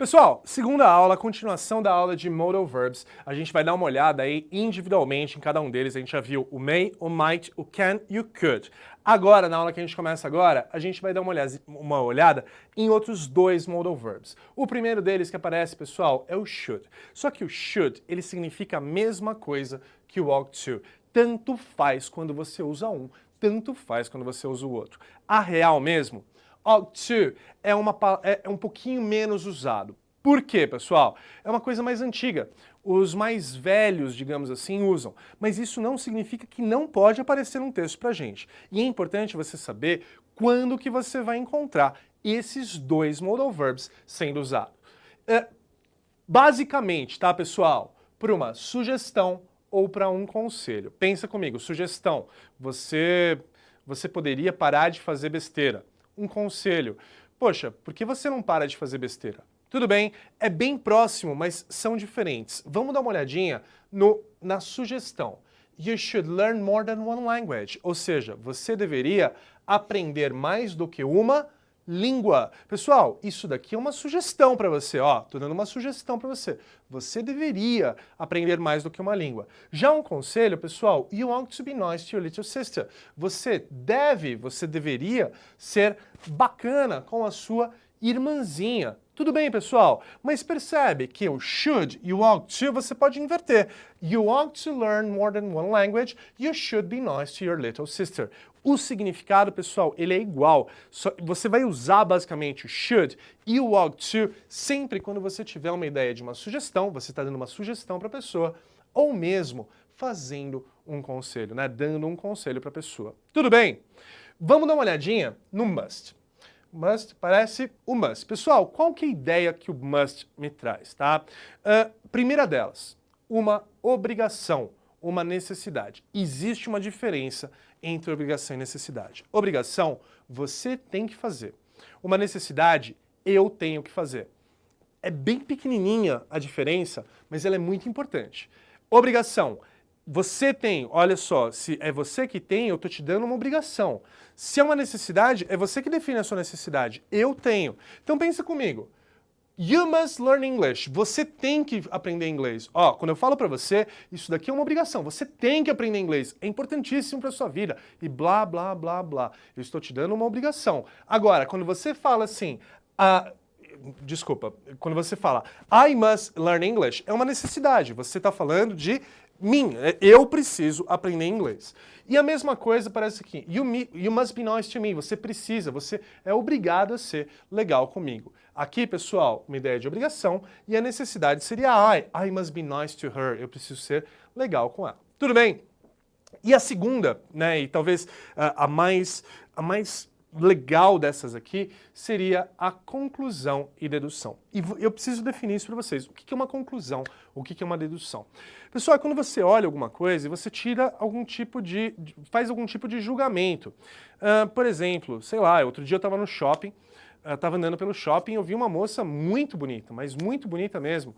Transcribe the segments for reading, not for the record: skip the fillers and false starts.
Pessoal, segunda aula, continuação da aula de modal verbs. A gente vai dar uma olhada aí individualmente em cada um deles. A gente já viu o may, o might, o can e o could. Agora, na aula que a gente começa agora, a gente vai dar uma olhada em outros dois modal verbs. O primeiro deles que aparece, pessoal, é o should. Só que o should, ele significa a mesma coisa que o ought to. Tanto faz quando você usa um, tanto faz quando você usa o outro. A real mesmo, ought to é um pouquinho menos usado. Por quê, pessoal? É uma coisa mais antiga. Os mais velhos, digamos assim, usam. Mas isso não significa que não pode aparecer num texto pra gente. E é importante você saber quando que você vai encontrar esses dois modal verbs sendo usados. Basicamente, tá, pessoal? Para uma sugestão ou para um conselho. Pensa comigo, sugestão. Você poderia parar de fazer besteira. Um conselho. Poxa, por que você não para de fazer besteira? Tudo bem, é bem próximo, mas são diferentes. Vamos dar uma olhadinha na sugestão. You should learn more than one language. Ou seja, você deveria aprender mais do que uma língua. Pessoal, isso daqui é uma sugestão para você, ó. Tô dando uma sugestão para você. Você deveria aprender mais do que uma língua. Já um conselho, pessoal, you want to be nice to your little sister. Você deveria ser bacana com a sua irmãzinha. Tudo bem, pessoal? Mas percebe que o should e o ought to você pode inverter. You ought to learn more than one language. You should be nice to your little sister. O significado, pessoal, ele é igual. Você vai usar basicamente o should e o ought to sempre quando você tiver uma ideia de uma sugestão, você está dando uma sugestão para a pessoa, ou mesmo fazendo um conselho, né? Dando um conselho para a pessoa. Tudo bem? Vamos dar uma olhadinha no must. Must parece o must. Pessoal, qual que é a ideia que o must me traz, tá? Primeira delas, uma obrigação, uma necessidade. Existe uma diferença entre obrigação e necessidade. Obrigação, você tem que fazer. Uma necessidade, eu tenho que fazer. É bem pequenininha a diferença, mas ela é muito importante. Obrigação, você tem, olha só, se é você que tem, eu tô te dando uma obrigação. Se é uma necessidade, é você que define a sua necessidade. Eu tenho. Então pensa comigo. You must learn English. Você tem que aprender inglês. Ó, quando eu falo pra você, isso daqui é uma obrigação. Você tem que aprender inglês. É importantíssimo pra sua vida. E blá, blá, blá, blá. Eu estou te dando uma obrigação. Agora, quando você fala assim... quando você fala I must learn English, é uma necessidade. Você está falando de mim. Eu preciso aprender inglês. E a mesma coisa parece aqui. You must be nice to me. Você precisa, você é obrigado a ser legal comigo. Aqui, pessoal, uma ideia de obrigação e a necessidade seria I must be nice to her. Eu preciso ser legal com ela. Tudo bem? E a segunda, né, e talvez a mais legal dessas aqui seria a conclusão e dedução. E eu preciso definir isso para vocês. O que é uma conclusão? O que é uma dedução? Pessoal, quando você olha alguma coisa e você tira faz algum tipo de julgamento. Por exemplo, sei lá, outro dia eu estava no shopping, estava andando pelo shopping e eu vi uma moça muito bonita, mas muito bonita mesmo.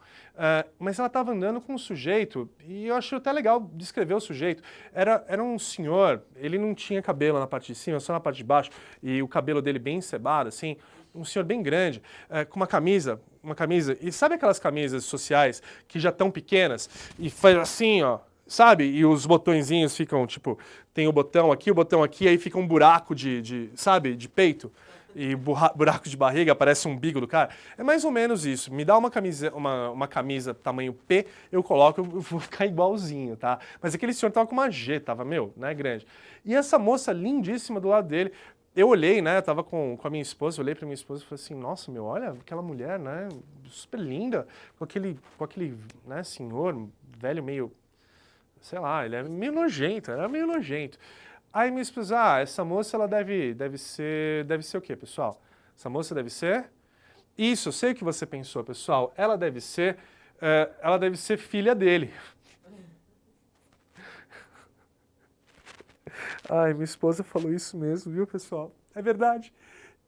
Mas ela estava andando com um sujeito, e eu achei até legal descrever o sujeito. Era um senhor, ele não tinha cabelo na parte de cima, só na parte de baixo, e o cabelo dele bem encebado, assim, um senhor bem grande, com uma camisa, e sabe aquelas camisas sociais que já estão pequenas, e faz assim, ó, sabe? E os botõezinhos ficam, tipo, tem o botão aqui, aí fica um buraco sabe, de peito. E buraco de barriga, aparece um umbigo do cara. É mais ou menos isso. Me dá uma camisa tamanho P, eu coloco, eu vou ficar igualzinho, tá? Mas aquele senhor tava com uma G, tava, né, grande. E essa moça lindíssima do lado dele, eu olhei, né, eu tava com a minha esposa, olhei pra minha esposa e falei assim, nossa, olha aquela mulher, né, super linda, com aquele, né, senhor, velho meio, sei lá, ele é meio nojento, era meio nojento. Aí minha esposa, essa moça ela deve ser o quê, pessoal? Essa moça deve ser? Isso, eu sei o que você pensou, pessoal. Ela deve ser filha dele. Ai, minha esposa falou isso mesmo, viu, pessoal? É verdade.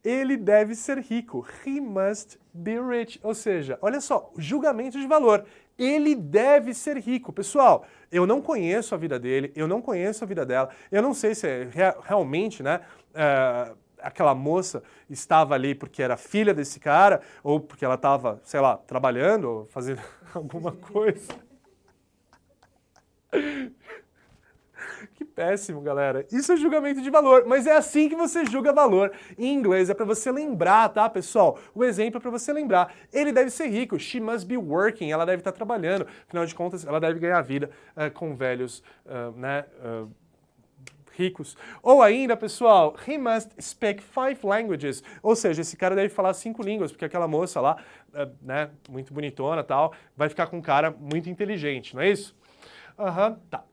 Ele deve ser rico. He must be rich. Ou seja, olha só, julgamento de valor. Ele deve ser rico. Pessoal, eu não conheço a vida dele, eu não conheço a vida dela, eu não sei se é realmente, né, aquela moça estava ali porque era filha desse cara, ou porque ela estava, sei lá, trabalhando, ou fazendo alguma coisa. Que péssimo, galera. Isso é julgamento de valor, mas é assim que você julga valor. Em inglês é para você lembrar, tá, pessoal? O exemplo é para você lembrar. Ele deve ser rico, she must be working, ela deve estar trabalhando. Afinal de contas, ela deve ganhar vida com velhos, ricos. Ou ainda, pessoal, he must speak 5 languages. Ou seja, esse cara deve falar 5 línguas, porque aquela moça lá, né, muito bonitona e tal, vai ficar com um cara muito inteligente, não é isso? Aham, tá.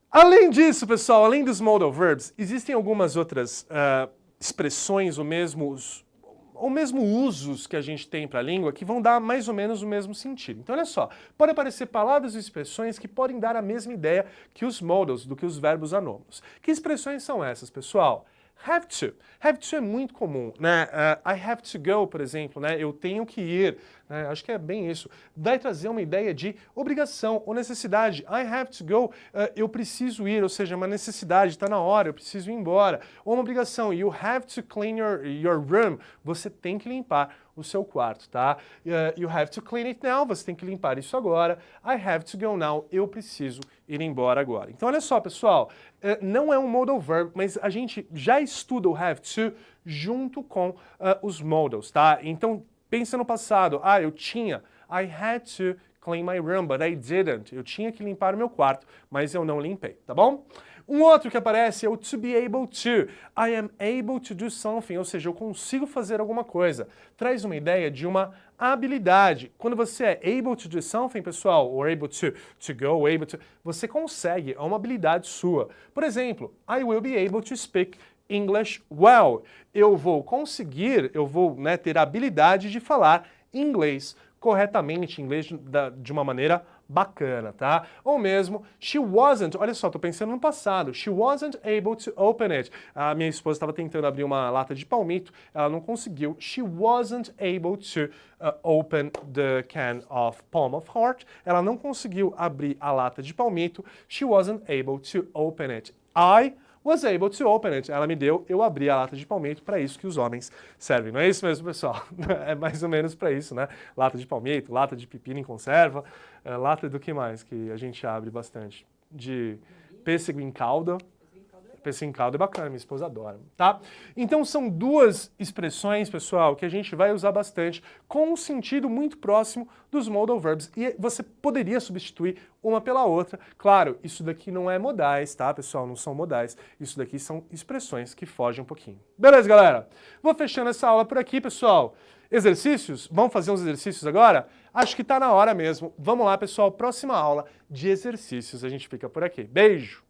Além disso, pessoal, além dos modal verbs, existem algumas outras expressões ou mesmo usos que a gente tem para a língua que vão dar mais ou menos o mesmo sentido. Então, olha só, pode aparecer palavras e expressões que podem dar a mesma ideia que os modals, do que os verbos anômalos. Que expressões são essas, pessoal? Have to. Have to é muito comum, né? I have to go, por exemplo, né? Eu tenho que ir. Né? Acho que é bem isso. Vai trazer uma ideia de obrigação ou necessidade. I have to go, eu preciso ir, ou seja, uma necessidade, está na hora, eu preciso ir embora. Ou uma obrigação, you have to clean your room. Você tem que limpar o seu quarto, tá? You have to clean it now, você tem que limpar isso agora. I have to go now, eu preciso ir embora agora. Então, olha só, pessoal, não é um modal verb, mas a gente já estuda o have to junto com os modals, tá? Então, pensa no passado. Eu tinha, I had to clean my room, but I didn't. Eu tinha que limpar o meu quarto, mas eu não limpei, tá bom? Um outro que aparece é o to be able to. I am able to do something, ou seja, eu consigo fazer alguma coisa. Traz uma ideia de uma habilidade. Quando você é able to do something, pessoal, ou able to go, able to, você consegue, é uma habilidade sua. Por exemplo, I will be able to speak English well. Eu vou conseguir, né, ter a habilidade de falar inglês corretamente, inglês de uma maneira bacana, tá? Ou mesmo, she wasn't, olha só, tô pensando no passado, she wasn't able to open it. A minha esposa estava tentando abrir uma lata de palmito, ela não conseguiu. She wasn't able to open the can of Palm of Heart. Ela não conseguiu abrir a lata de palmito. She wasn't able to open it. I was able to open it. Ela me deu, eu abri a lata de palmito, para isso que os homens servem. Não é isso mesmo, pessoal? É mais ou menos para isso, né? Lata de palmito, lata de pepino em conserva, lata do que mais que a gente abre bastante? De pêssego em calda. Pêssego em calda é bacana, minha esposa adora, tá? Então são duas expressões, pessoal, que a gente vai usar bastante com um sentido muito próximo dos modal verbs e você poderia substituir uma pela outra. Claro, isso daqui não é modais, tá, pessoal? Não são modais. Isso daqui são expressões que fogem um pouquinho. Beleza, galera? Vou fechando essa aula por aqui, pessoal. Exercícios? Vamos fazer uns exercícios agora? Acho que tá na hora mesmo. Vamos lá, pessoal. Próxima aula de exercícios. A gente fica por aqui. Beijo!